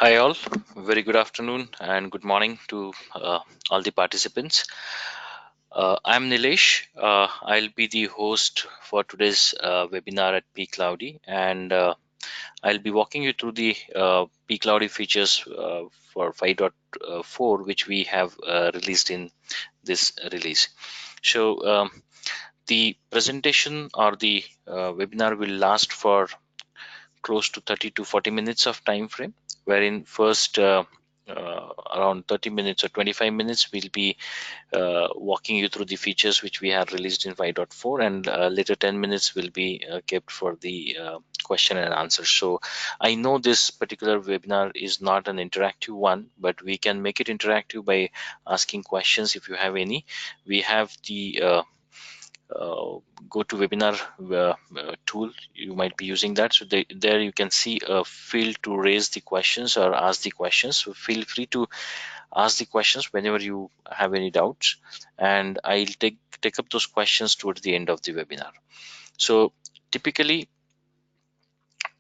Hi all, very good afternoon and good morning to all the participants. I'm Nilesh. I'll be the host for today's webinar at pCloudy, and I'll be walking you through the pCloudy features for 5.4 which we have released in this release. So the presentation or the webinar will last for close to 30 to 40 minutes of time frame, wherein first around 30 minutes or 25 minutes we'll be walking you through the features which we have released in 5.4, and later 10 minutes will be kept for the question and answer. So I know this particular webinar is not an interactive one, but we can make it interactive by asking questions if you have any. We have the go to webinar tool. You might be using that, so there you can see a field to raise the questions or ask the questions. So feel free to ask the questions whenever you have any doubts, and I'll take up those questions towards the end of the webinar. So typically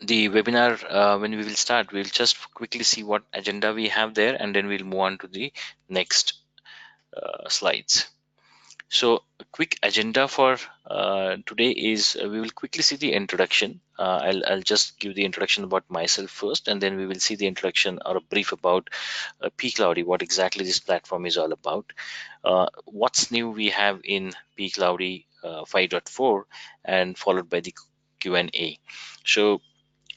the webinar, when we will start, we'll just quickly see what agenda we have there, and then we'll move on to the next slides. So a quick agenda for today is we will quickly see the introduction. I'll just give the introduction about myself first, and then we will see the introduction or a brief about pCloudy, what exactly this platform is all about. What's new we have in pCloudy 5.4, and followed by the Q&A. So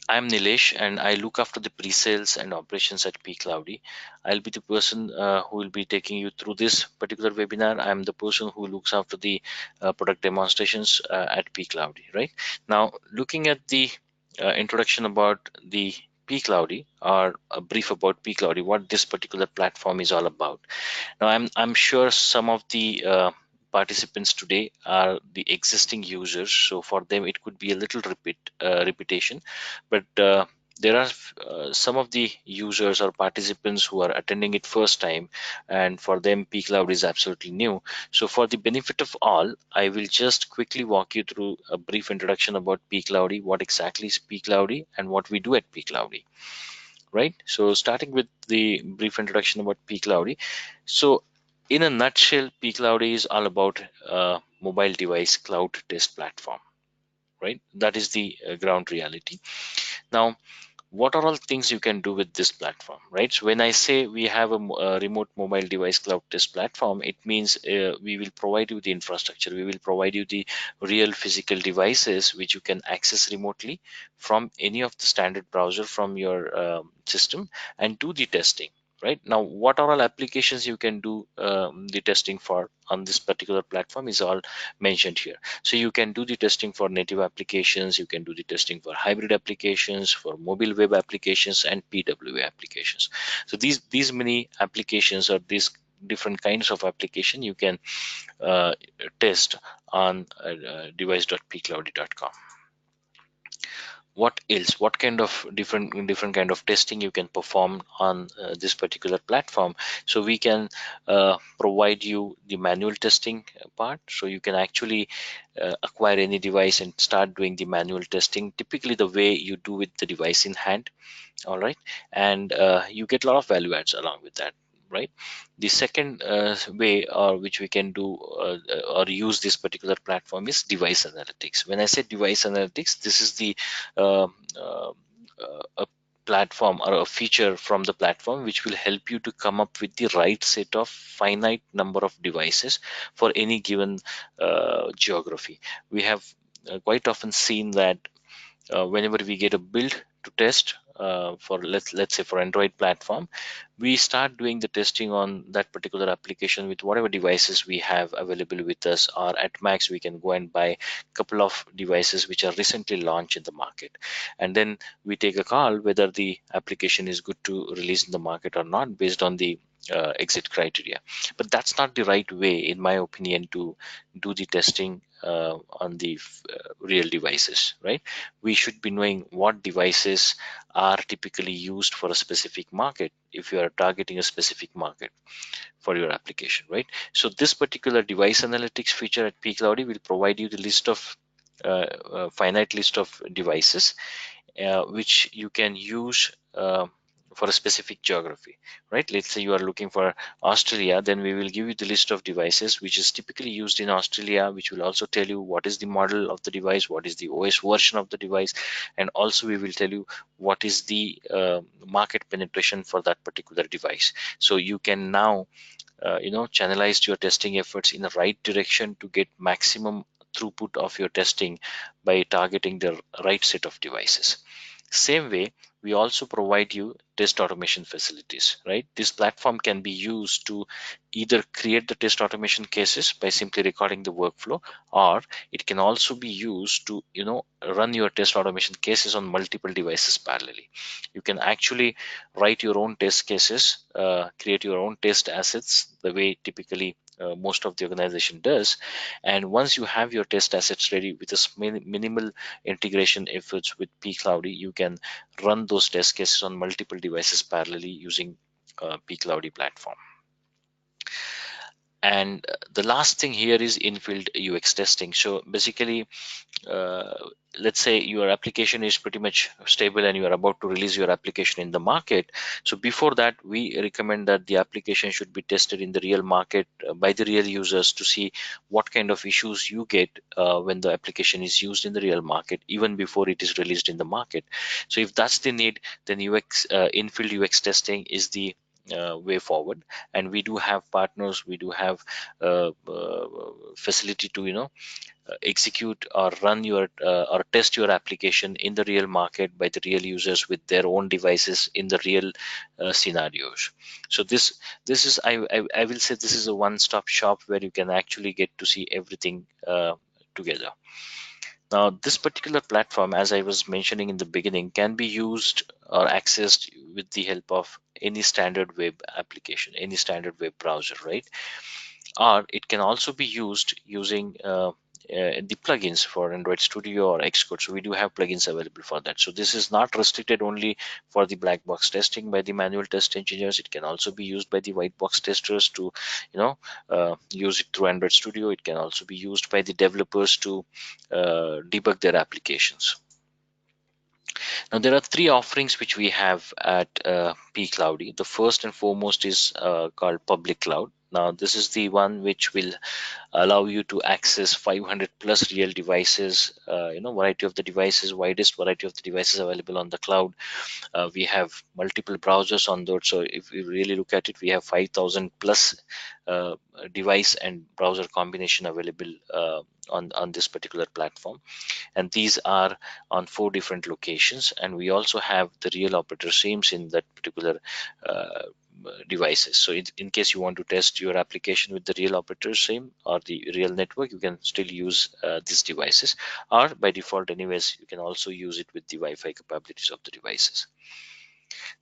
I'm Nilesh, and I look after the pre-sales and operations at pCloudy. I'll be the person who will be taking you through this particular webinar. I'm the person who looks after the product demonstrations at pCloudy. Right now, looking at the introduction about the pCloudy, or a brief about pCloudy, what this particular platform is all about. Now, I'm sure some of the participants today are the existing users, so for them it could be a little repetition, but there are some of the users or participants who are attending it first time, and for them pCloud is absolutely new. So for the benefit of all, I will just quickly walk you through a brief introduction about pCloudy, what exactly is pCloudy and what we do at pCloudy. Right, so starting with the brief introduction about pCloudy. So in a nutshell, pCloudy is all about mobile device cloud test platform. Right, that is the ground reality. Now, what are all things you can do with this platform? Right, so when I say we have a remote mobile device cloud test platform, it means we will provide you the infrastructure, we will provide you the real physical devices which you can access remotely from any of the standard browser from your system, and do the testing. Right now, what are all applications you can do the testing for on this particular platform is all mentioned here. So you can do the testing for native applications, you can do the testing for hybrid applications, for mobile web applications, and PWA applications. So these many applications, or these different kinds of application, you can test on device.pcloudy.com. What else, what kind of different kind of testing you can perform on this particular platform? So we can provide you the manual testing part, so you can actually acquire any device and start doing the manual testing, typically the way you do with the device in hand. All right, and you get a lot of value adds along with that. Right, the second way or which we can do or use this particular platform is device analytics. When I say device analytics, this is the uh, uh, a platform or a feature from the platform which will help you to come up with the right set of finite number of devices for any given geography. We have quite often seen that whenever we get a build to test for let's say for Android platform, we start doing the testing on that particular application with whatever devices we have available with us, or at max we can go and buy a couple of devices which are recently launched in the market, and then we take a call whether the application is good to release in the market or not based on the exit criteria. But that's not the right way, in my opinion, to do the testing on the real devices. Right, we should be knowing what devices are typically used for a specific market, if you are targeting a specific market for your application. Right, so this particular device analytics feature at pCloudy will provide you the list of finite list of devices which you can use for a specific geography, right? Let's say you are looking for Australia, then we will give you the list of devices which is typically used in Australia, which will also tell you what is the model of the device, what is the OS version of the device, and also we will tell you what is the market penetration for that particular device. So you can now channelize your testing efforts in the right direction to get maximum throughput of your testing by targeting the right set of devices. Same way, we also provide you test automation facilities, right? This platform can be used to either create the test automation cases by simply recording the workflow, or it can also be used to run your test automation cases on multiple devices parallelly. You can actually write your own test cases, create your own test assets the way typically most of the organization does. And once you have your test assets ready with a minimal integration efforts with pCloudy, you can run those test cases on multiple devices parallelly using pCloudy platform. And the last thing here is Infield Ux testing. So basically, uh, let's say your application is pretty much stable and you are about to release your application in the market. So before that, we recommend that the application should be tested in the real market by the real users to see what kind of issues you get when the application is used in the real market, even before it is released in the market. So if that's the need, then Infield Ux testing is the way forward. And we do have partners, we do have facility to execute or run your or test your application in the real market by the real users with their own devices in the real scenarios. So this is I will say this is a one-stop shop where you can actually get to see everything together. Now, this particular platform, as I was mentioning in the beginning, can be used or accessed with the help of any standard web application, any standard web browser, right? Or it can also be used using the plugins for Android Studio or Xcode. So we do have plugins available for that. So this is not restricted only for the black box testing by the manual test engineers. It can also be used by the white box testers to use it through Android Studio. It can also be used by the developers to debug their applications. Now there are three offerings which we have at pCloudy. The first and foremost is called public cloud. Now this is the one which will allow you to access 500 plus real devices, variety of the devices, widest variety of the devices available on the cloud. We have multiple browsers on those. So if we really look at it, we have 5,000 plus device and browser combination available on this particular platform, and these are on 4 different locations. And we also have the real operator SIEMs in that particular devices. So in case you want to test your application with the real operator SIEM or the real network, you can still use these devices, or by default anyways you can also use it with the Wi-Fi capabilities of the devices.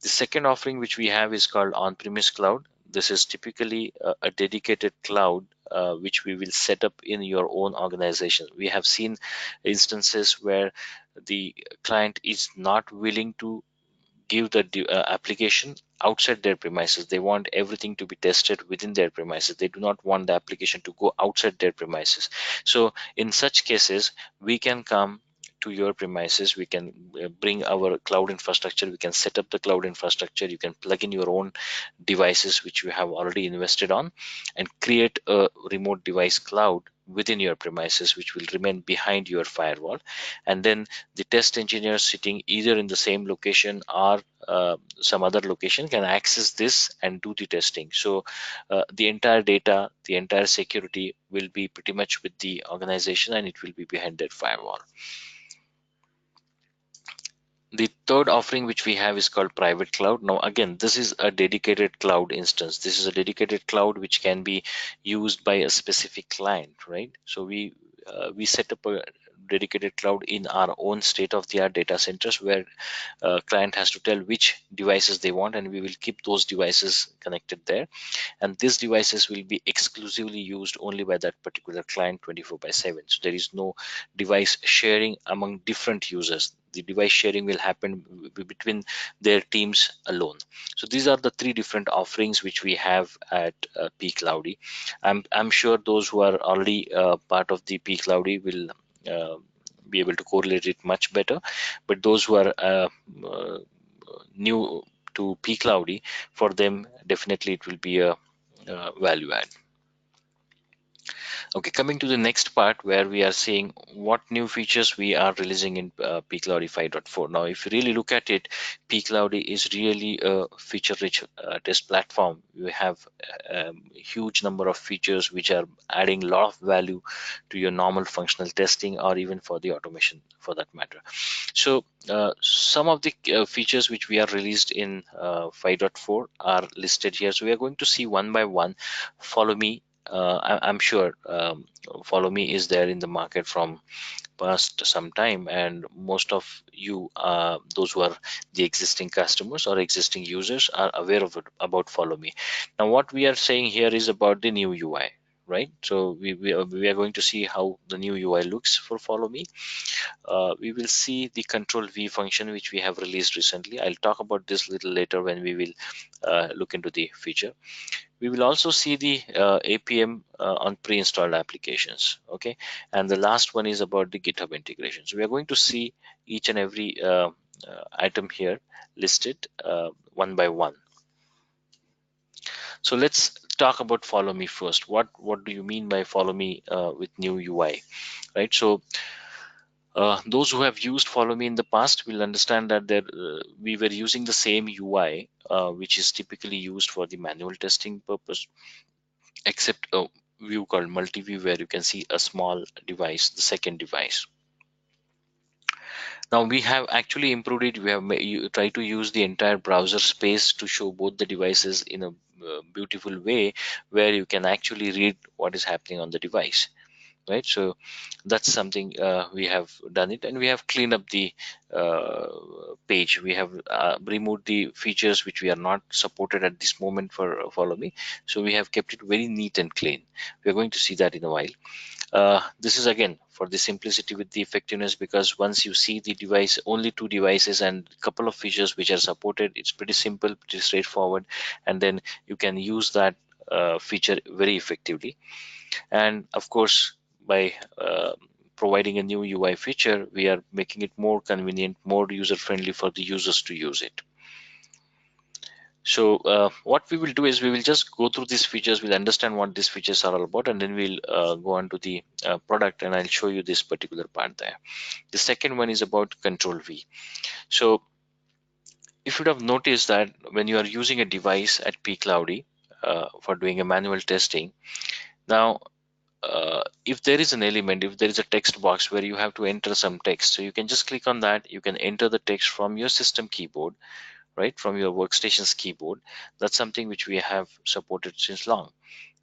The second offering which we have is called on-premise cloud. This is typically a dedicated cloud which we will set up in your own organization. We have seen instances where the client is not willing to give the application outside their premises. They want everything to be tested within their premises. They do not want the application to go outside their premises. So in such cases, we can come to your premises, we can bring our cloud infrastructure, we can set up the cloud infrastructure, you can plug in your own devices which you have already invested on, and create a remote device cloud within your premises which will remain behind your firewall. And then the test engineer sitting either in the same location or some other location can access this and do the testing. So the entire data, the entire security will be pretty much with the organization, and it will be behind that firewall. The third offering which we have is called private cloud. Now again, this is a dedicated cloud instance. This is a dedicated cloud which can be used by a specific client, right? So we set up a dedicated cloud in our own state-of-the-art data centers where client has to tell which devices they want, and we will keep those devices connected there. And these devices will be exclusively used only by that particular client 24/7. So there is no device sharing among different users. The device sharing will happen between their teams alone. So these are the three different offerings which we have at pCloudy. I'm sure those who are already part of the pCloudy will be able to correlate it much better, but those who are new to pCloudy, for them definitely it will be a value add. Okay, coming to the next part where we are seeing what new features we are releasing in pCloudy 5.4. Now, if you really look at it, pCloudy is really a feature-rich test platform. We have a huge number of features which are adding a lot of value to your normal functional testing, or even for the automation for that matter. So some of the features which we are released in 5.4 are listed here. So we are going to see one by one. FollowMe. I'm sure FollowMe is there in the market from past some time, and most of you, those who are the existing customers or existing users, are aware of it, about FollowMe. Now, what we are saying here is about the new UI, right? So we are going to see how the new UI looks for FollowMe. We will see the Control V function which we have released recently. I'll talk about this a little later when we will look into the feature. We will also see the Appium on pre-installed applications. Okay, and the last one is about the GitHub integration. So we are going to see each and every item here listed one by one. So let's talk about FollowMe first. What do you mean by FollowMe with new UI, right? So those who have used FollowMe in the past will understand that we were using the same UI, which is typically used for the manual testing purpose, except a view called multi-view, where you can see a small device, the second device. Now we have actually improved it. We have tried to use the entire browser space to show both the devices in a beautiful way, where you can actually read what is happening on the device, right? So that's something we have done it, and we have cleaned up the page. We have removed the features which we are not supported at this moment for FollowMe. So we have kept it very neat and clean. We are going to see that in a while. This is again for the simplicity with the effectiveness, because once you see the device, only two devices and a couple of features which are supported, it's pretty simple, pretty straightforward, and then you can use that feature very effectively. And of course, by providing a new UI feature, we are making it more convenient, more user friendly for the users to use it. So what we will do is we will just go through these features. We'll understand what these features are all about, and then we'll go on to the product, and I'll show you this particular part there. The second one is about Control V. So if you would have noticed that when you are using a device at pCloudy for doing a manual testing, now if there is an element, if there is a text box where you have to enter some text, so you can just click on that. You can enter the text from your system keyboard, right, from your workstation's keyboard. That's something which we have supported since long.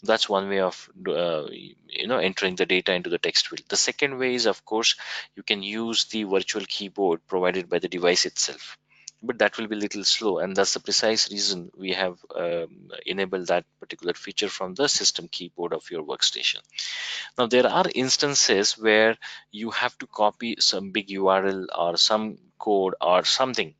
That's one way of entering the data into the text field. The second way is, of course, you can use the virtual keyboard provided by the device itself, but that will be a little slow, and that's the precise reason we have enabled that particular feature from the system keyboard of your workstation. Now there are instances where you have to copy some big URL or some code or something,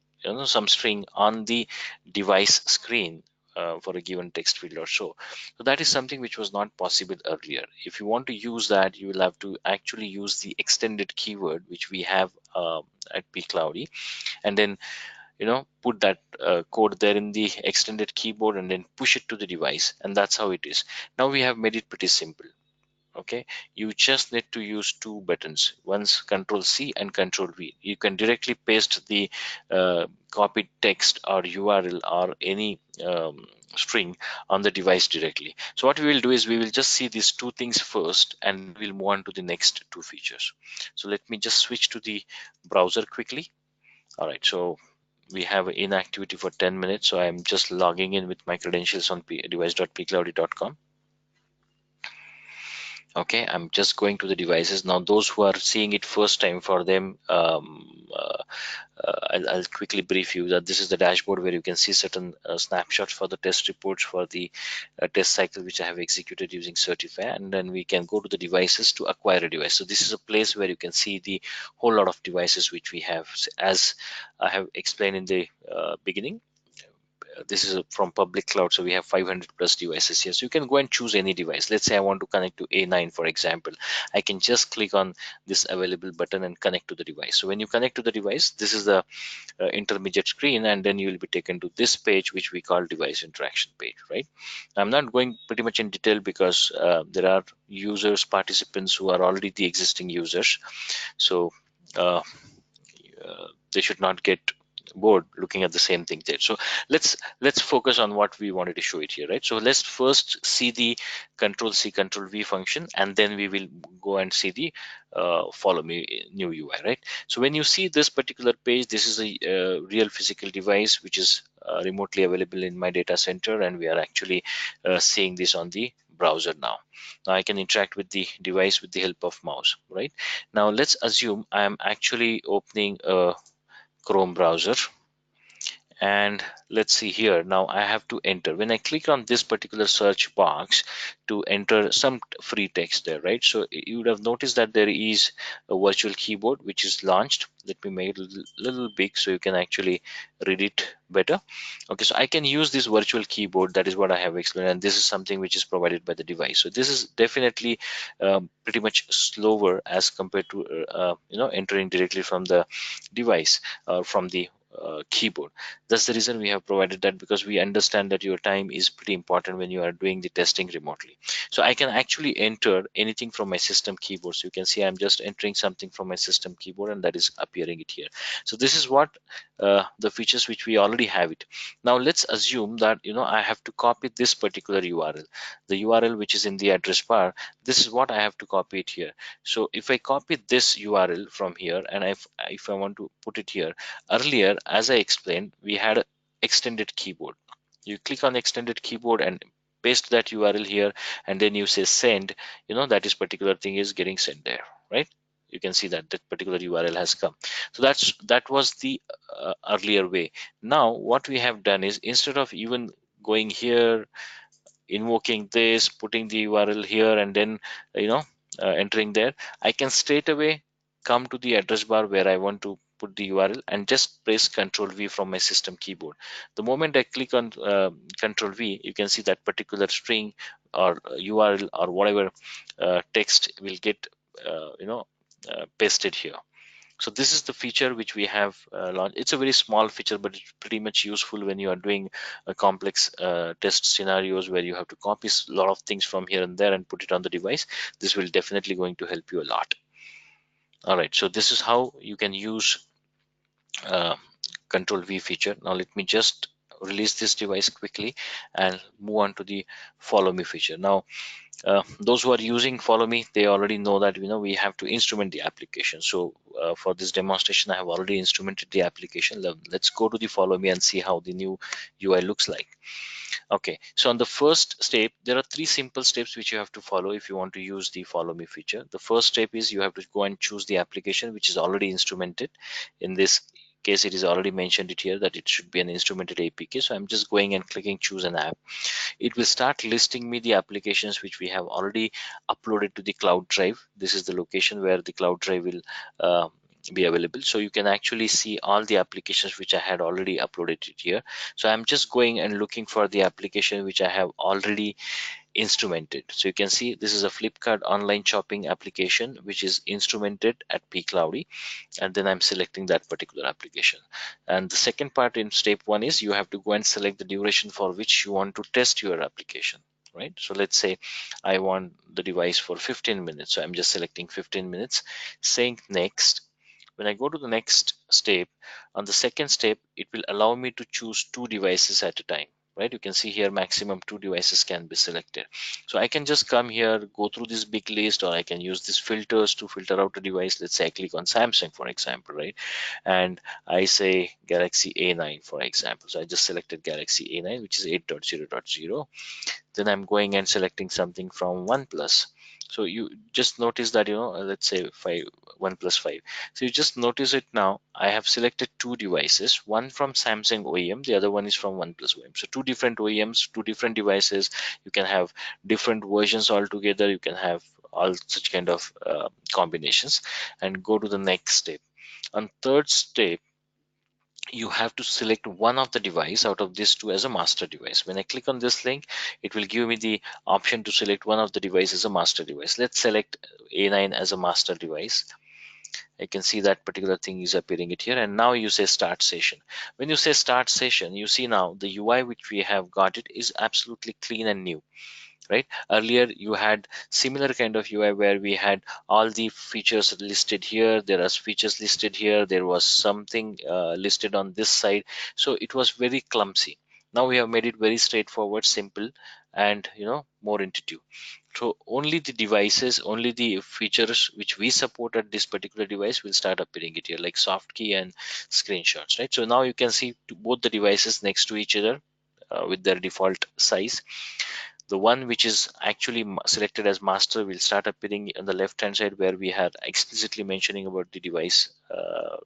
some string on the device screen for a given text field or so. So that is something which was not possible earlier. If you want to use that, you will have to actually use the extended keyword which we have at pCloudy, and then put that code there in the extended keyboard and then push it to the device, and that's how it is. Now we have made it pretty simple. Okay, you just need to use two buttons, one's Control C and Control V. You can directly paste the copied text or URL or any string on the device directly. So what we will do is we will just see these two things first, and we'll move on to the next two features. So let me just switch to the browser quickly. All right, so we have inactivity for 10 minutes, so I'm just logging in with my credentials on device.pcloudy.com. Okay, I'm just going to the devices now. Those who are seeing it first time, for them I'll quickly brief you that this is the dashboard where you can see certain snapshots for the test reports for the test cycle which I have executed using Certify, and then we can go to the devices to acquire a device. So this is a place where you can see the whole lot of devices which we have. As I have explained in the beginning, this is from public cloud, so we have 500 plus devices here. So you can go and choose any device. Let's say I want to connect to A9, for example. I can just click on this available button and connect to the device. So when you connect to the device, this is the intermediate screen, and then you will be taken to this page, which we call device interaction page, right? I'm not going pretty much in detail because there are users, participants who are already the existing users. So uh, they should not get bored looking at the same thing there. So let's focus on what we wanted to show it here, right? So let's first see the control C control V function, and then we will go and see the follow me new UI, right? So when you see this particular page, this is a real physical device which is remotely available in my data center, and we are actually seeing this on the browser now. Now I can interact with the device with the help of mouse, right? Now let's assume I am actually opening a Chrome browser, and let's see here. Now I have to enter, when I click on this particular search box, to enter some free text there, right? So you would have noticed that there is a virtual keyboard which is launched. Let me make it a little big so you can actually read it better. Okay, so I can use this virtual keyboard. That is what I have explained, and this is something which is provided by the device. So this is definitely pretty much slower as compared to entering directly from the device or from the keyboard. That's the reason we have provided that, because we understand that your time is pretty important when you are doing the testing remotely. So I can actually enter anything from my system keyboard. So you can see I'm just entering something from my system keyboard, and that is appearing it here. So this is what the features which we already have it. Now let's assume that I have to copy this particular URL, the URL which is in the address bar. This is what I have to copy it here. So if I copy this URL from here, and if I want to put it here, earlier, as I explained, we had a extended keyboard. You click on extended keyboard and paste that URL here, and then you say send. That is particular thing is getting sent there, right? You can see that that particular URL has come. So that was the earlier way. Now what we have done is, instead of even going here, invoking this, putting the URL here, and then entering there, I can straight away come to the address bar where I want to put the URL, and just press Control V from my system keyboard. The moment I click on Control V, you can see that particular string or URL or whatever text will get pasted here. So this is the feature which we have launched. It's a very small feature, but it's pretty much useful when you are doing a complex test scenarios where you have to copy a lot of things from here and there and put it on the device. This will definitely going to help you a lot. All right, so this is how you can use uh, Control V feature. Now let me just release this device quickly and move on to the follow me feature. Now those who are using follow me, they already know that we have to instrument the application. So for this demonstration, I have already instrumented the application. Let's go to the follow me and see how the new UI looks like. Okay, so on the first step, there are three simple steps which you have to follow if you want to use the follow me feature. The first step is you have to go and choose the application which is already instrumented. In this case, it is already mentioned it here that it should be an instrumented APK. So I'm just going and clicking choose an app. It will start listing me the applications which we have already uploaded to the cloud drive. This is the location where the cloud drive will be available. So you can actually see all the applications which I had already uploaded it here. So I'm just going and looking for the application which I have already instrumented. So you can see this is a Flipkart online shopping application which is instrumented at pCloudy, and then I'm selecting that particular application. And the second part in step one is you have to go and select the duration for which you want to test your application, right? So let's say I want the device for 15 minutes, so I'm just selecting 15 minutes, saying next. When I go to the next step, on the second step, it will allow me to choose two devices at a time, right? You can see here maximum two devices can be selected. So I can just come here, go through this big list, or I can use these filters to filter out a device. Let's say I click on Samsung, for example, right? And I say Galaxy A9, for example. So I just selected Galaxy A9, which is 8.0.0. Then I'm going and selecting something from OnePlus. So you just notice that let's say 1+5. So you just notice it now. I have selected two devices, one from Samsung OEM, the other one is from OnePlus OEM. So two different OEMs, two different devices. You can have different versions altogether. You can have all such kind of combinations. And go to the next step. On third step, you have to select one of the device out of these two as a master device. When I click on this link, it will give me the option to select one of the device as a master device. Let's select A9 as a master device. I can see that particular thing is appearing it here, and now you say start session. When you say start session, you see now the UI which we have got it is absolutely clean and new, right? Earlier you had similar kind of UI where we had all the features listed here, there are features listed here, there was something listed on this side, so it was very clumsy. Now we have made it very straightforward, simple, and more intuitive. So only the devices, only the features which we support at this particular device will start appearing it here, like soft key and screenshots, right? So now you can see both the devices next to each other with their default size. The one which is actually selected as master will start appearing on the left hand side, where we had explicitly mentioning about the device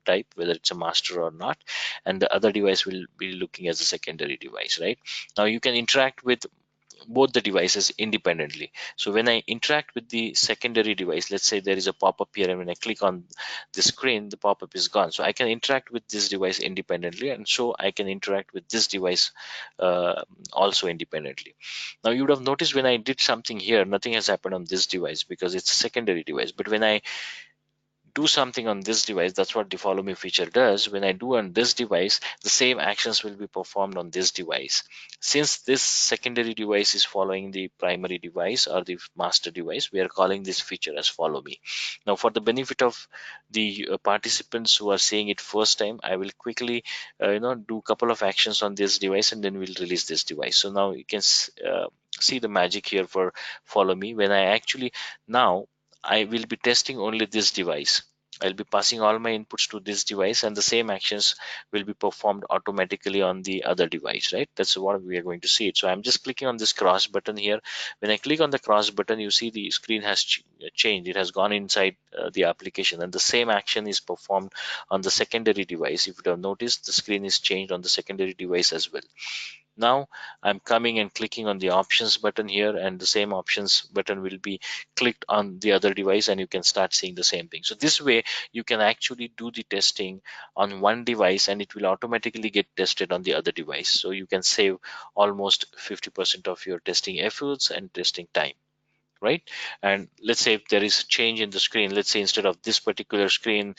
type, whether it's a master or not, and the other device will be looking as a secondary device, right? Now you can interact with both the devices independently. So when I interact with the secondary device, let's say there is a pop-up here, and when I click on the screen, the pop-up is gone. So I can interact with this device independently, and so I can interact with this device uh, also independently. Now you would have noticed when I did something here, nothing has happened on this device because it's a secondary device. But when I do something on this device, that's what the follow me feature does. When I do on this device, the same actions will be performed on this device. Since this secondary device is following the primary device or the master device, we are calling this feature as follow me. Now for the benefit of the participants who are seeing it first time, I will quickly do a couple of actions on this device, and then we'll release this device. So now you can see the magic here for follow me. When I actually now I will be testing only this device. I'll be passing all my inputs to this device, and the same actions will be performed automatically on the other device, right? That's what we are going to see it. So I'm just clicking on this cross button here. When I click on the cross button, you see the screen has changed. It has gone inside the application, and the same action is performed on the secondary device. If you have noticed, the screen is changed on the secondary device as well. Now I'm coming and clicking on the options button here, and the same options button will be clicked on the other device, and you can start seeing the same thing. So this way you can actually do the testing on one device, and it will automatically get tested on the other device. So you can save almost 50% of your testing efforts and testing time, right? And let's say if there is a change in the screen, let's say instead of this particular screen,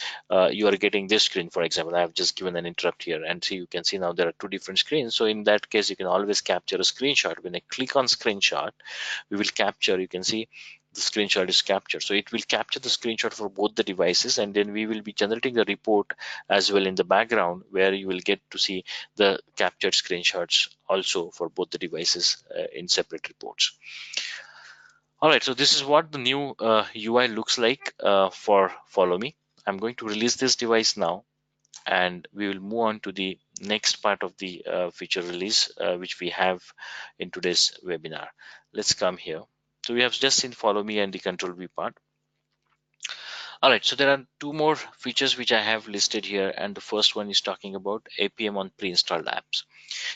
you are getting this screen, for example. I have just given an interrupt here, and see, you can see now there are two different screens. So in that case, you can always capture a screenshot. When I click on screenshot, we will capture, you can see the screenshot is captured. So it will capture the screenshot for both the devices, and then we will be generating a report as well in the background, where you will get to see the captured screenshots also for both the devices in separate reports. All right, so this is what the new UI looks like for follow me. I'm going to release this device now, and we will move on to the next part of the feature release which we have in today's webinar. Let's come here. So we have just seen follow me and the control V part. All right, so there are two more features which I have listed here, and the first one is talking about Appium on pre-installed apps.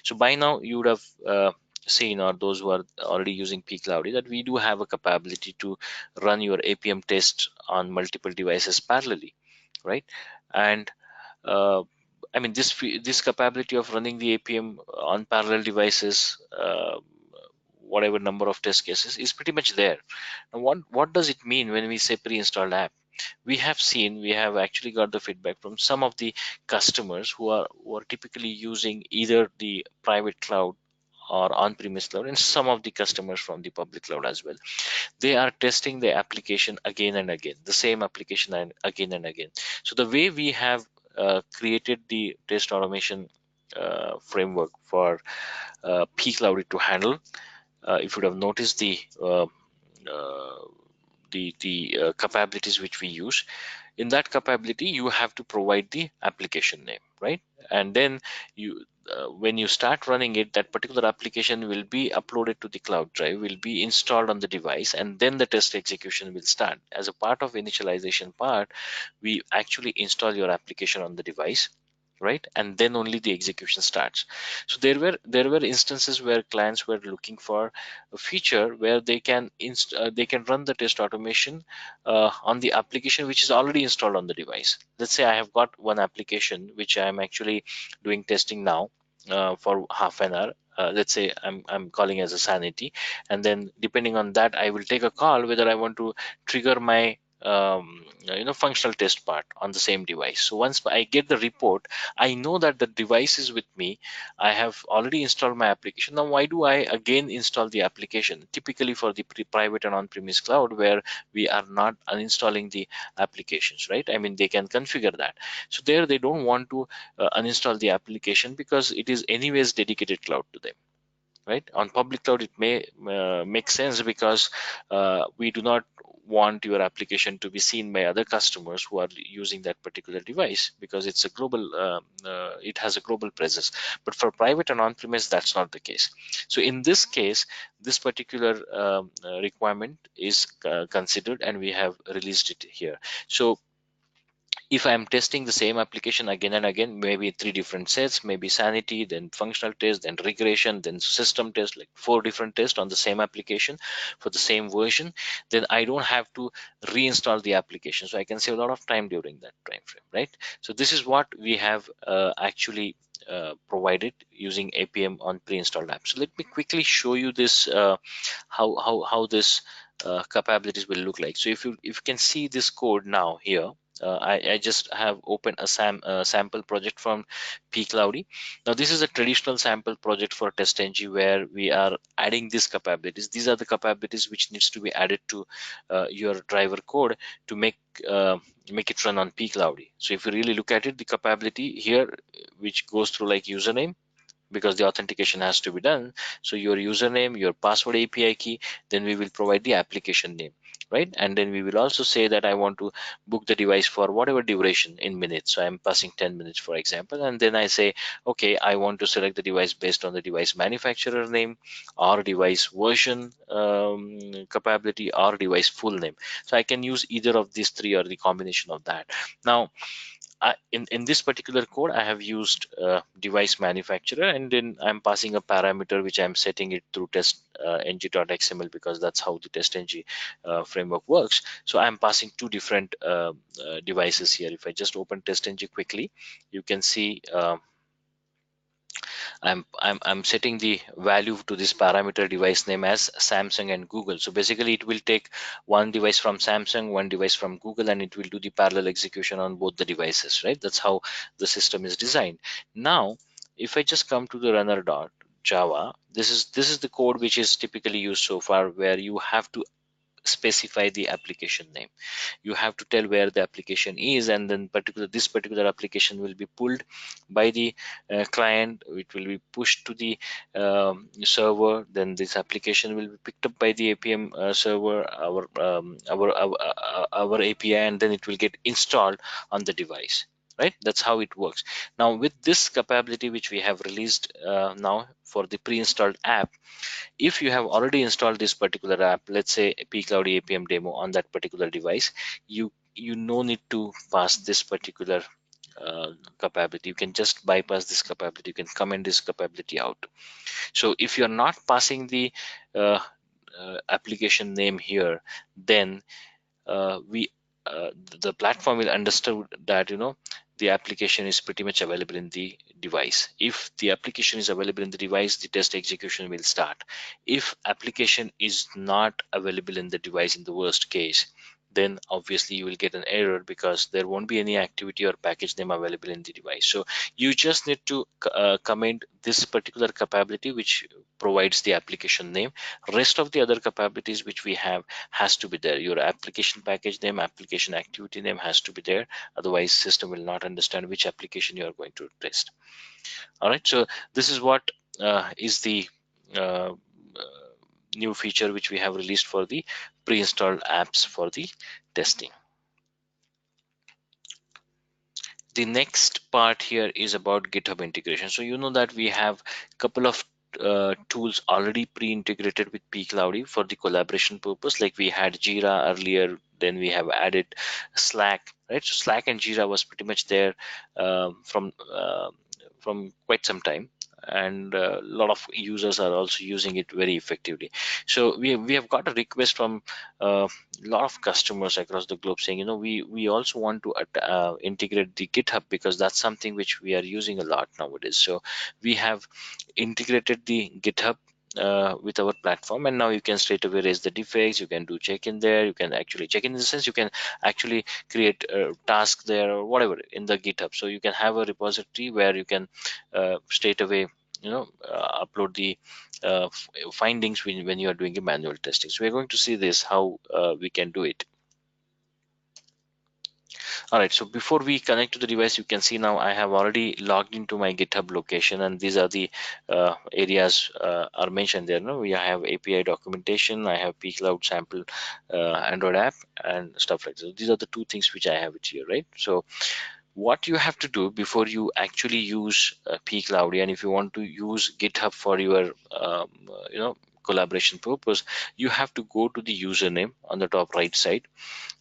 So by now you would have seen, or those who are already using pCloudy, that we do have a capability to run your Appium test on multiple devices parallelly, right? And uh, I mean, this capability of running the Appium on parallel devices, whatever number of test cases, is pretty much there. Now, what does it mean when we say pre-installed app? We have actually got the feedback from some of the customers who are typically using either the private cloud or on-premise cloud, and some of the customers from the public cloud as well. They are testing the application again and again, the same application and again and again. So the way we have created the test automation framework for pCloudy to handle, if you would have noticed uh, the capabilities which we use, in that capability you have to provide the application name, right? And then you when you start running it, that particular application will be uploaded to the cloud drive, will be installed on the device, and then the test execution will start. As a part of initialization part, we actually install your application on the device, right? And then only the execution starts. So there were instances where clients were looking for a feature where they can run the test automation on the application which is already installed on the device. Let's say I have got one application which I am actually doing testing now for half an hour. Let's say I'm calling as a sanity, and then depending on that I will take a call whether I want to trigger my functional test part on the same device. So once I get the report, I know that the device is with me. I have already installed my application. Now why do I again install the application? Typically for the private and on-premise cloud, where we are not uninstalling the applications, right? I mean, they can configure that. So there they don't want to uninstall the application because it is anyways dedicated cloud to them, right? On public cloud it may make sense because we do not want your application to be seen by other customers who are using that particular device, because it's a global it has a global presence. But for private and on-premise, that's not the case. So in this case, this particular requirement is considered, and we have released it here. So if I'm testing the same application again and again, maybe 3 different sets, maybe sanity, then functional test, then regression, then system test, like 4 different tests on the same application for the same version, then I don't have to reinstall the application. So I can save a lot of time during that time frame, right? So this is what we have actually provided using Appium on pre-installed apps. So let me quickly show you this how this capabilities will look like. So if you can see this code now here, I just have opened a sample project from pCloudy. Now this is a traditional sample project for TestNG where we are adding these capabilities. These are the capabilities which needs to be added to your driver code to make it run on pCloudy. So if you really look at it, the capability here which goes through like username, because the authentication has to be done. So your username, your password API key, then we will provide the application name, right? And then we will also say that I want to book the device for whatever duration in minutes. So I'm passing 10 minutes, for example. And then I say, okay, I want to select the device based on the device manufacturer name or device version capability or device full name. So I can use either of these three or the combination of that. Now, in this particular code, I have used device manufacturer, and then I'm passing a parameter which I'm setting it through test ng.xml, because that's how the test ng framework works. So I'm passing 2 different devices here. If I just open test ng quickly, you can see I'm setting the value to this parameter device name as Samsung and Google. So basically it will take one device from Samsung, one device from Google, and it will do the parallel execution on both the devices, right? That's how the system is designed. Now, if I just come to the runner.java, this is the code which is typically used so far, where you have to specify the application name. You have to tell where the application is, and then this particular application will be pulled by the client. It will be pushed to the server. Then this application will be picked up by the Appium server, our API, and then it will get installed on the device, right? That's how it works. Now with this capability which we have released now for the pre-installed app, if you have already installed this particular app, let's say pCloudy Appium demo on that particular device, you no need to pass this particular capability. You can just bypass this capability. You can comment this capability out. So if you're not passing the uh, application name here, then we the platform will understand that the application is pretty much available in the device. If the application is available in the device, the test execution will start. If application is not available in the device, in the worst case, then obviously you will get an error, because there won't be any activity or package name available in the device. So you just need to comment this particular capability which provides the application name. Rest of the other capabilities which we have has to be there. Your application package name, application activity name has to be there. Otherwise system will not understand which application you are going to test. All right, so this is what is the uh, new feature which we have released for the pre-installed apps for the testing. The next part here is about GitHub integration. So you know that we have a couple of tools already pre-integrated with pCloudy for the collaboration purpose. Like we had Jira earlier, Then we have added Slack, right? So Slack and Jira was pretty much there from quite some time, and a lot of users are also using it very effectively. So we have got a request from a lot of customers across the globe saying, we also want to integrate the GitHub, because that's something which we are using a lot nowadays. So we have integrated the GitHub with our platform, and now you can straight away raise the defects. You can do check-in there. You can actually check in the sense you can actually create a task there or whatever in the GitHub. So you can have a repository where you can straight away upload the findings when you are doing a manual testing. So we're going to see this how we can do it. All right, so before we connect to the device, you can see now I have already logged into my GitHub location, and these are the areas are mentioned there. No, we have API documentation, I have pCloud sample Android app and stuff like that. So these are the two things which I have it here, right? So what you have to do before you actually use pCloudy, and if you want to use GitHub for your collaboration purpose, you have to go to the username on the top right side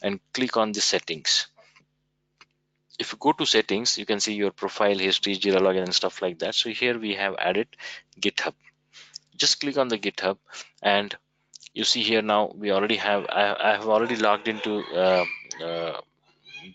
and click on the settings. If you go to settings, you can see your profile history, Jira login and stuff like that. So here we have added GitHub. Just click on the GitHub, and you see here now we already have I have already logged into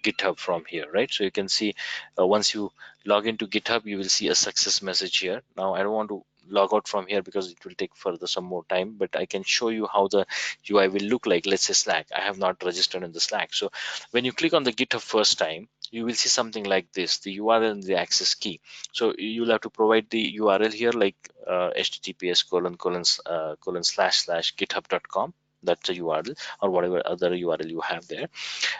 GitHub from here, right? So you can see once you log into GitHub, you will see a success message here. Now I don't want to log out from here because it will take further some more time, but I can show you how the UI will look like. Let's say Slack. I have not registered in the Slack. So when you click on the GitHub first time, you will see something like this, the URL and the access key. So you'll have to provide the URL here, like https://github.com. That's the URL, or whatever other URL you have there.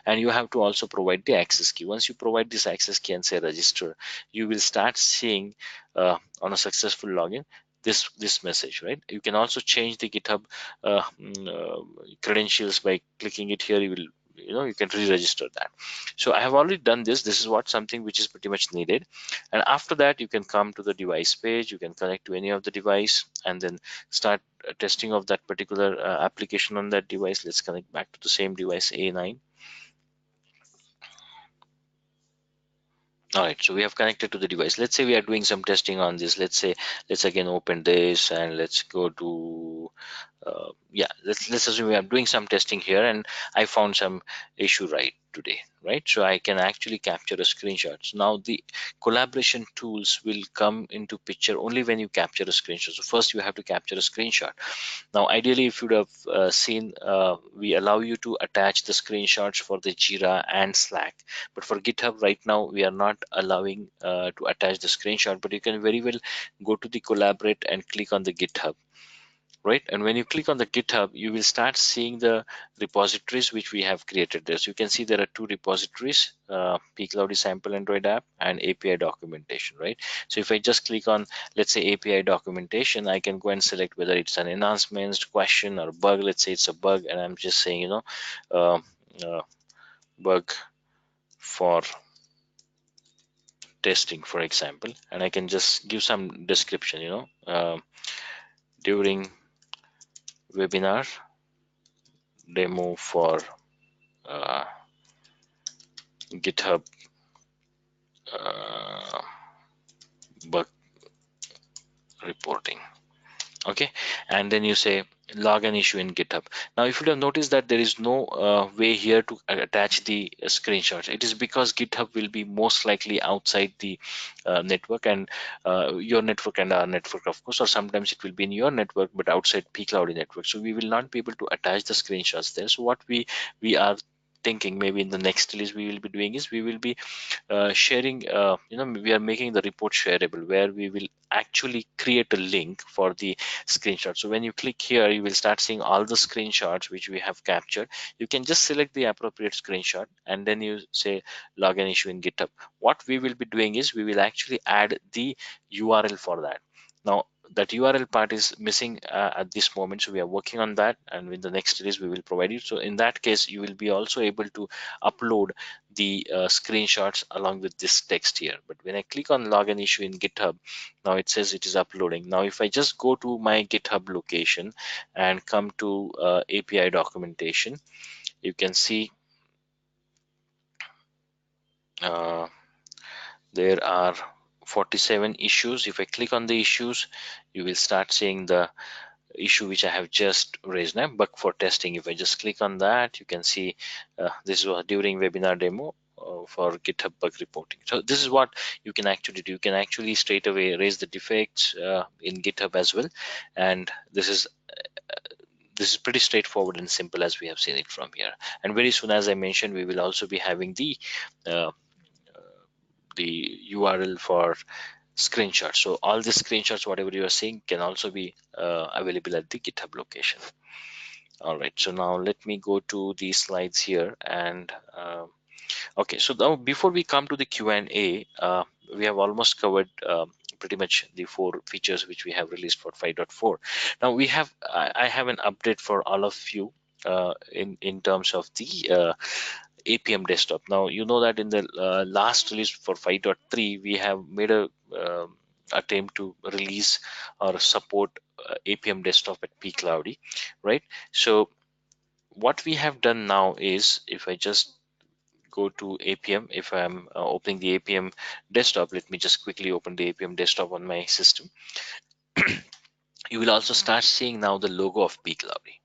And you have to also provide the access key. Once you provide this access key and say register, you will start seeing on a successful login this message, right? You can also change the GitHub credentials by clicking it here. You can re-register that. So I have already done this. This is what something which is pretty much needed. And after that, you can come to the device page. You can connect to any of the device and then start testing of that particular application on that device. Let's connect back to the same device, A9. All right, so we have connected to the device. Let's say we are doing some testing on this. Let's again open this, and let's go to let's assume we are doing some testing here, and I found some issue right today, right? So I can actually capture a screenshot. So now the collaboration tools will come into picture only when you capture a screenshot. So first you have to capture a screenshot. Now ideally, if you'd have seen, we allow you to attach the screenshots for the Jira and Slack, but for GitHub right now we are not allowing to attach the screenshot, but you can very well go to the collaborate and click on the GitHub, right? And when you click on the GitHub, you will start seeing the repositories which we have created there. So you can see there are two repositories, pCloudy sample Android app and API documentation, right? So if I just click on, let's say, API documentation, I can go and select whether it's an enhancement, question, or bug. Let's say it's a bug, and I'm just saying, uh, bug for testing, for example, and I can just give some description, during webinar demo for GitHub bug reporting. Okay, and then you say log an issue in GitHub. Now if you have noticed that there is no way here to attach the screenshots, it is because GitHub will be most likely outside the network, and your network and our network, of course, or sometimes it will be in your network but outside pCloudy network. So we will not be able to attach the screenshots there. So what we are thinking maybe in the next release we will be doing is we will be sharing, we are making the report shareable, where we will actually create a link for the screenshot. So when you click here, you will start seeing all the screenshots which we have captured. You can just select the appropriate screenshot and then you say log an issue in GitHub. What we will be doing is we will actually add the URL for that. Now that URL part is missing at this moment, so we are working on that, and with the next release we will provide it. So in that case, you will be also able to upload the screenshots along with this text here. But when I click on log an issue in GitHub, now it says it is uploading. Now if I just go to my GitHub location and come to API documentation, you can see there are 47 issues. If I click on the issues, you will start seeing the issue which I have just raised now, bug for testing. If I just click on that, you can see this was during webinar demo for GitHub bug reporting. So this is what you can actually do. You can actually straight away raise the defects in GitHub as well, and this is pretty straightforward and simple as we have seen it from here. And very soon, as I mentioned, we will also be having uh, the URL for screenshots. So all the screenshots, whatever you are seeing, can also be available at the GitHub location. All right, so now let me go to the slides here. And okay, so now before we come to the Q&A, we have almost covered pretty much the 4 features which we have released for 5.4. Now I have an update for all of you in terms of the Appium Desktop. Now you know that in the last release for 5.3, we have made a attempt to release or support Appium Desktop at pCloudy, right? So what we have done now is, if I just go to Appium, if I'm opening the Appium Desktop, let me just quickly open the Appium Desktop on my system. You will also start seeing now the logo of pCloudy.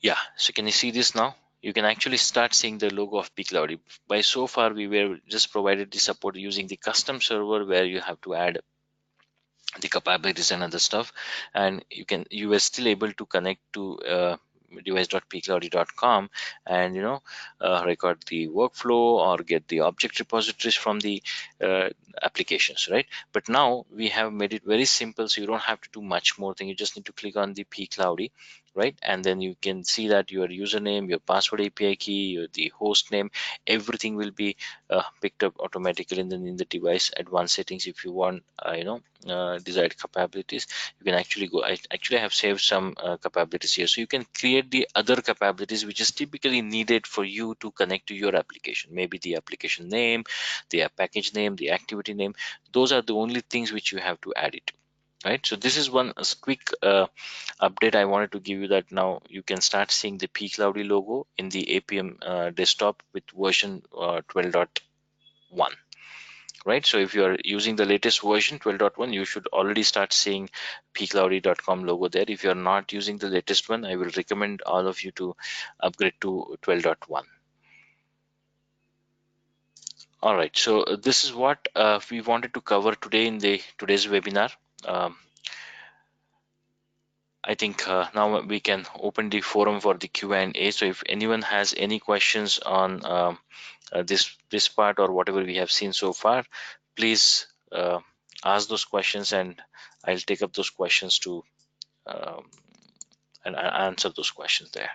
Yeah, so can you see this now? You can actually start seeing the logo of pCloudy. By so far, we were just provided the support using the custom server where you have to add the capabilities and other stuff, and you were still able to connect to device.pcloudy.com and record the workflow or get the object repositories from the applications, right? But now we have made it very simple, so you don't have to do much more thing. You just need to click on the pCloudy, right? And then you can see that your username, your password API key, the host name, everything will be picked up automatically in the device advanced settings. If you want desired capabilities, you can actually go. I actually have saved some capabilities here, so you can create the other capabilities which is typically needed for you to connect to your application. Maybe the application name, the app package name, the activity name. Those are the only things which you have to add it, right? So this is one quick update I wanted to give you, that now you can start seeing the pCloudy logo in the Appium Desktop with version 12.1. Right, so if you are using the latest version 12.1, you should already start seeing pcloudy.com logo there. If you are not using the latest one, I will recommend all of you to upgrade to 12.1. All right, so this is what we wanted to cover today in today's webinar. I think now we can open the forum for the Q&A. So if anyone has any questions on this part or whatever we have seen so far, please ask those questions, and I'll take up those questions to um, and answer those questions there.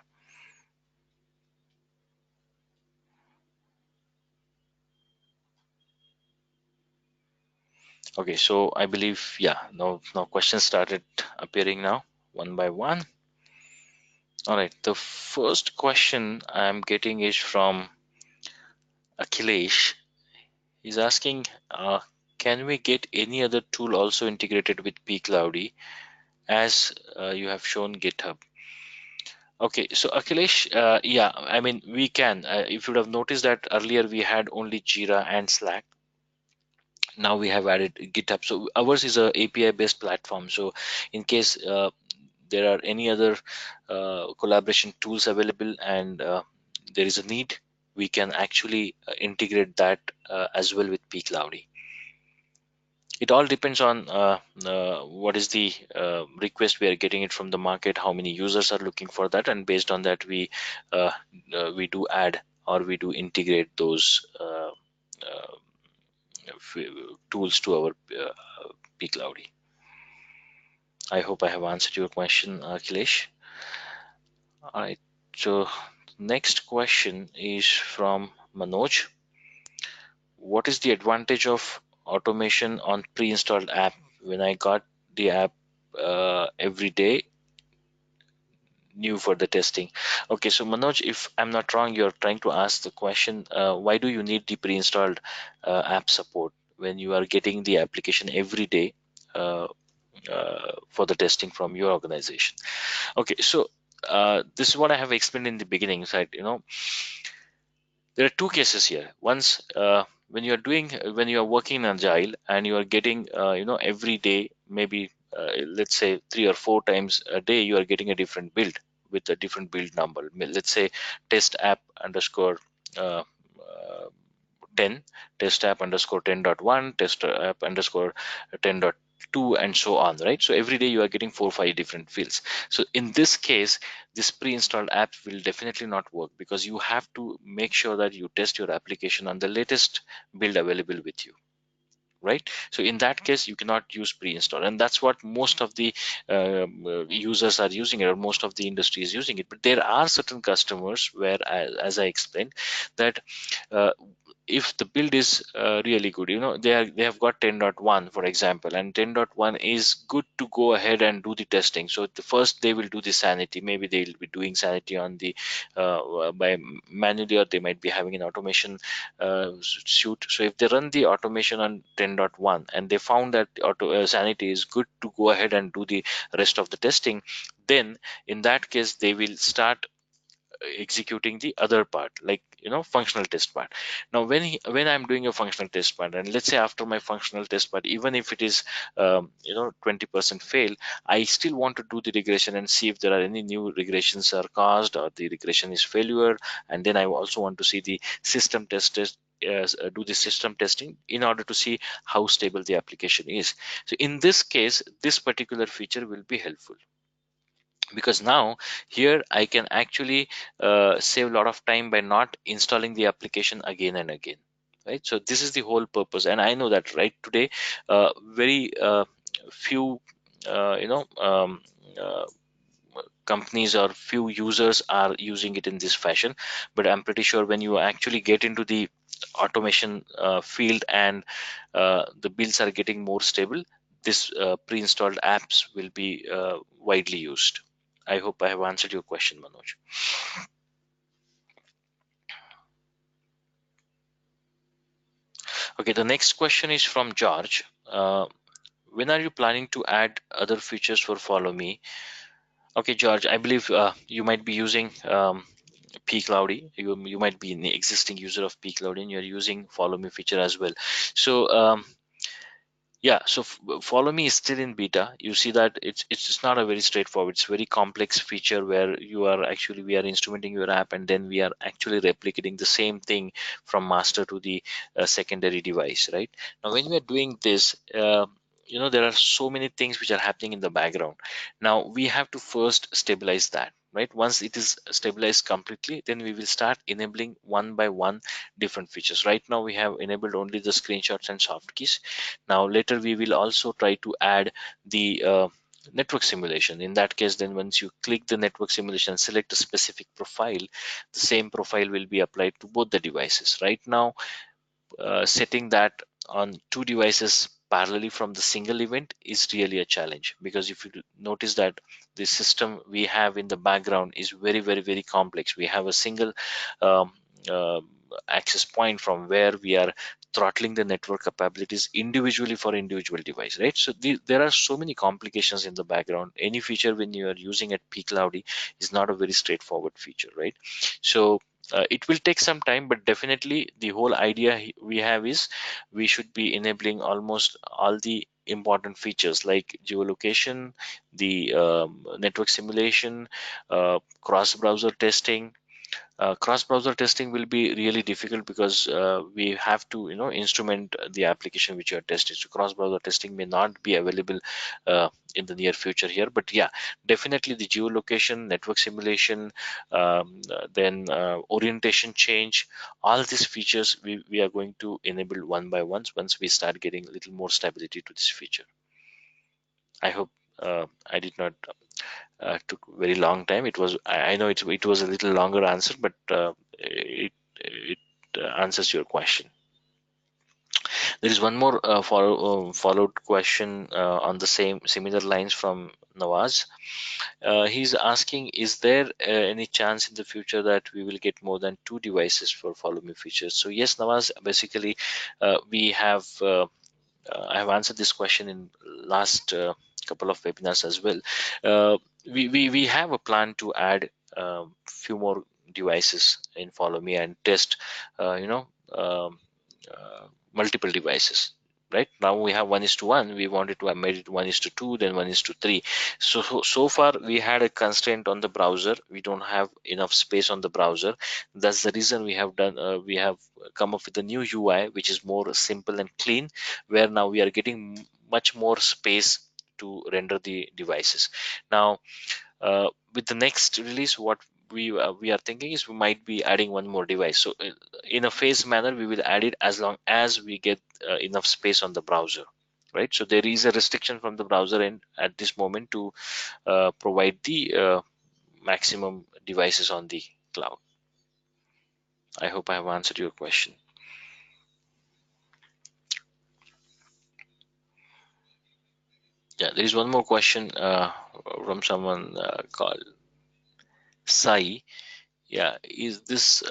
Okay, so I believe, yeah, no questions started appearing now one by one. All right, the first question I'm getting is from Akhilesh. He's asking, can we get any other tool also integrated with pCloudy as you have shown GitHub? Okay, so Akhilesh, yeah, I mean, we can. If you would have noticed that earlier we had only Jira and Slack. Now we have added GitHub. So ours is a API based platform. So in case there are any other collaboration tools available and there is a need, we can actually integrate that as well with pCloudy. It all depends on what is the request we are getting it from the market, how many users are looking for that, and based on that we do add or we do integrate those tools to our pCloudy. I hope I have answered your question, Akhilesh. All right, so next question is from Manoj. What is the advantage of automation on pre-installed app? When I got the app every day new for the testing. Okay, so Manoj, if I'm not wrong, you're trying to ask the question, why do you need the pre-installed app support when you are getting the application every day for the testing from your organization? Okay, so this is what I have explained in the beginning, right? There are two cases here. Once, when you are working in agile and you are getting every day, maybe let's say 3 or 4 times a day, you are getting a different build with a different build number. Let's say test app underscore uh, uh, 10, test app underscore 10.1, test app underscore 10.2, and so on, right? So every day you are getting 4 or 5 different fields. So in this case, this pre-installed app will definitely not work, because you have to make sure that you test your application on the latest build available with you, right? So in that case, you cannot use pre-install, and that's what most of the users are using it, or most of the industry is using it. But there are certain customers where, as I explained, that uh, if the build is really good, they have got 10.1, for example, and 10.1 is good to go ahead and do the testing. So the first they will do the sanity. Maybe they'll be doing sanity on the by manually, or they might be having an automation suite. So if they run the automation on 10.1 and they found that sanity is good to go ahead and do the rest of the testing, then in that case they will start executing the other part, like functional test part. Now when I'm doing a functional test part, and let's say after my functional test part, even if it is 20% fail, I still want to do the regression and see if there are any new regressions are caused, or the regression is failure. And then I also want to see the system do the system testing in order to see how stable the application is. So in this case, this particular feature will be helpful, because now here I can actually save a lot of time by not installing the application again and again, right? So this is the whole purpose. And I know that right today, very few uh, you know um, uh, companies or few users are using it in this fashion. But I'm pretty sure when you actually get into the automation field, and the builds are getting more stable, this pre-installed apps will be widely used. I hope I have answered your question, Manoj. Okay, the next question is from George. When are you planning to add other features for Follow Me? Okay, George, I believe you might be using pCloudy. You might be an existing user of pCloudy, and you're using Follow Me feature as well. So yeah, so Follow Me is still in beta. You see that it's just not a very straightforward. It's very complex feature where we are instrumenting your app, and then we are actually replicating the same thing from master to the secondary device, right? Now, when we are doing this, there are so many things which are happening in the background. Now we have to first stabilize that. Right, once it is stabilized completely, then we will start enabling one by one different features. Right now we have enabled only the screenshots and soft keys. Now later we will also try to add the network simulation. In that case, then once you click the network simulation, select a specific profile, the same profile will be applied to both the devices. Right now, setting that on two devices parallelly from the single event is really a challenge, because if you notice that the system we have in the background is very, very, very complex. We have a single um, uh, access point from where we are throttling the network capabilities individually for individual device, right? So there are so many complications in the background. Any feature when you are using at pCloudy is not a very straightforward feature, right? So it will take some time, but definitely the whole idea we have is we should be enabling almost all the important features like geolocation, the network simulation, cross-browser testing. Cross-browser testing will be really difficult, because we have to instrument the application which you are testing. So cross-browser testing may not be available in the near future here, but yeah, definitely the geolocation, network simulation, then orientation change, all these features we are going to enable one by one once we start getting a little more stability to this feature. I hope I did not took very long time. I know it was a little longer answer, but it answers your question. There is one more followed question on the same similar lines from Nawaz. He's asking, is there any chance in the future that we will get more than two devices for Follow Me features? So yes, Nawaz, basically we have I have answered this question in last couple of webinars as well. We have a plan to add few more devices in FollowMe and test um, multiple devices. Right now we have 1:1. We wanted to have made it 1:2, then 1:3. So far we had a constraint on the browser. We don't have enough space on the browser. That's the reason we have come up with a new UI which is more simple and clean, where now we are getting much more space to render the devices. Now with the next release, what we are thinking is we might be adding one more device. So in a phased manner we will add it as long as we get enough space on the browser, right? So there is a restriction from the browser end at this moment to provide the maximum devices on the cloud. I hope I have answered your question. Yeah, there is one more question from someone called Sai. Yeah, is this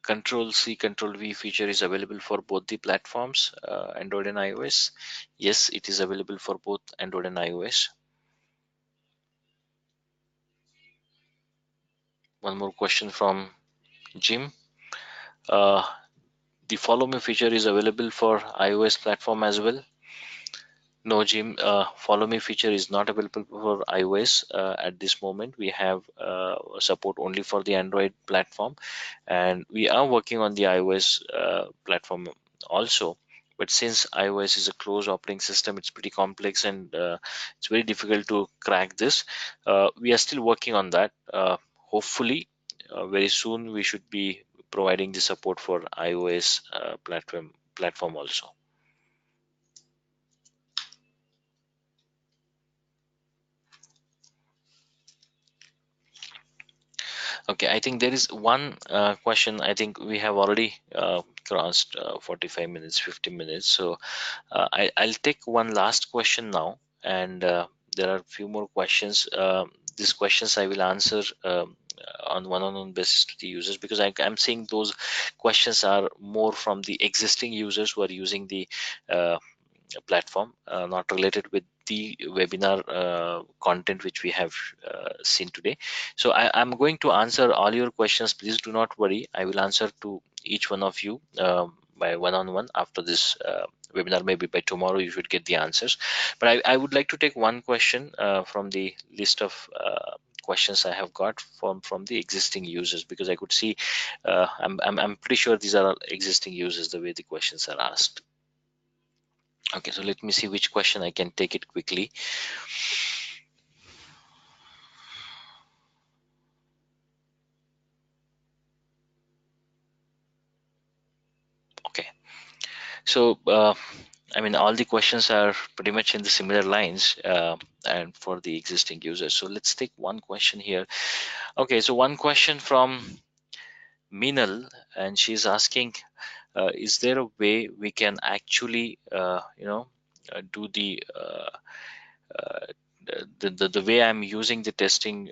Control C, Control V feature is available for both the platforms, Android and iOS? Yes, it is available for both Android and iOS. One more question from Jim. Uh, the Follow Me feature is available for iOS platform as well? No, Jim, Follow Me feature is not available for iOS at this moment. We have support only for the Android platform, and we are working on the iOS platform also. But since iOS is a closed operating system, it's pretty complex and it's very difficult to crack this. We are still working on that. Hopefully, very soon we should be providing the support for iOS platform also. Okay, I think there is one question. I think we have already crossed 45 minutes, 50 minutes. So I'll take one last question now, and there are a few more questions. These questions I will answer on one-on-one basis to the users, because I'm seeing those questions are more from the existing users who are using the uh, platform, not related with the webinar content which we have seen today. So I'm going to answer all your questions. Please do not worry. I will answer to each one of you by one-on-one after this webinar. Maybe by tomorrow you should get the answers. But I would like to take one question from the list of questions I have got from the existing users, because I could see I'm pretty sure these are existing users the way the questions are asked. Okay, so let me see which question I can take it quickly. Okay, so I mean, all the questions are pretty much in the similar lines and for the existing users. So let's take one question here. Okay, so one question from Minal, and she's asking, is there a way we can actually, do uh, the way I'm using the testing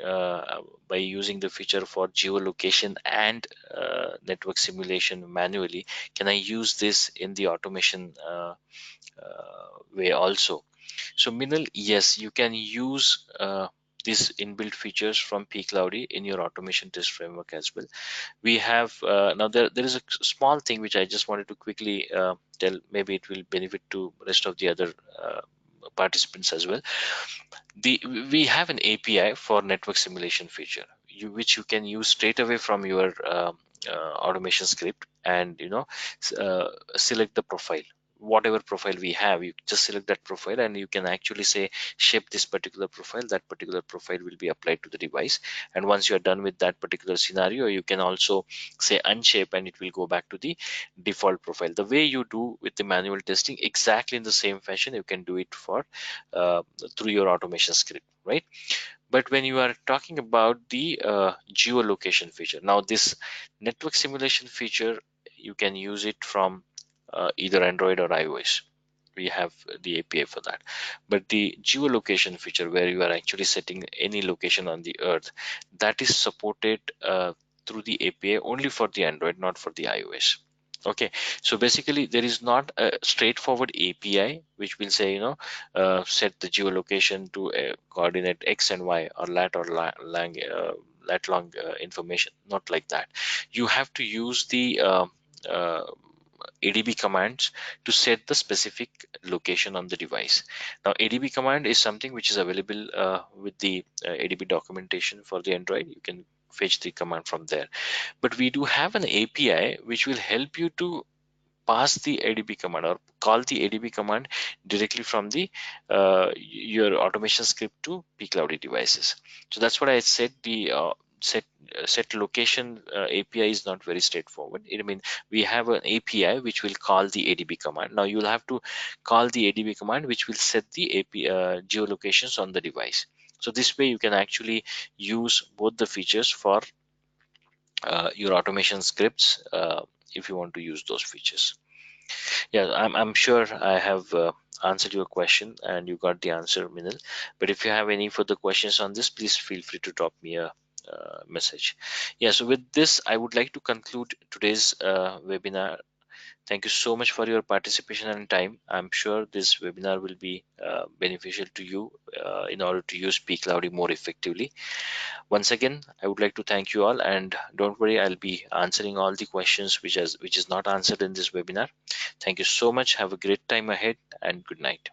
by using the feature for geolocation and network simulation manually? Can I use this in the automation way also? So Minal, yes, you can use these inbuilt features from pCloudy in your automation test framework as well. We have now there is a small thing which I just wanted to quickly tell. Maybe it will benefit to rest of the other participants as well. We have an API for network simulation feature, which you can use straight away from your automation script, and select the profile. Whatever profile we have, you just select that profile, and you can actually say shape this particular profile. That particular profile will be applied to the device, and once you are done with that particular scenario, you can also say unshape, and it will go back to the default profile. The way you do with the manual testing, exactly in the same fashion you can do it for uh, through your automation script, right? But when you are talking about the geolocation feature, now this network simulation feature, you can use it from either Android or iOS. We have the API for that. But the geolocation feature, where you are actually setting any location on the earth, that is supported through the API only for the Android, not for the iOS. Okay, so basically there is not a straightforward API which will say, set the geolocation to coordinate X and Y or lat long information. Not like that. You have to use the uh, ADB commands to set the specific location on the device. Now, ADB command is something which is available with the ADB documentation for the Android. You can fetch the command from there, but we do have an API which will help you to pass the ADB command or call the ADB command directly from the your automation script to pCloudy devices. So that's what I said. The set location API is not very straightforward. I mean, we have an API which will call the ADB command. Now you'll have to call the ADB command which will set the API geolocations on the device. So this way you can actually use both the features for your automation scripts if you want to use those features. Yeah, I'm sure I have answered your question and you got the answer, Minil. But if you have any further questions on this, please feel free to drop me a message. Yeah, so with this, I would like to conclude today's webinar. Thank you so much for your participation and time. I'm sure this webinar will be beneficial to you in order to use pCloudy more effectively. Once again, I would like to thank you all, and don't worry, I'll be answering all the questions which is not answered in this webinar. Thank you so much. Have a great time ahead, and good night.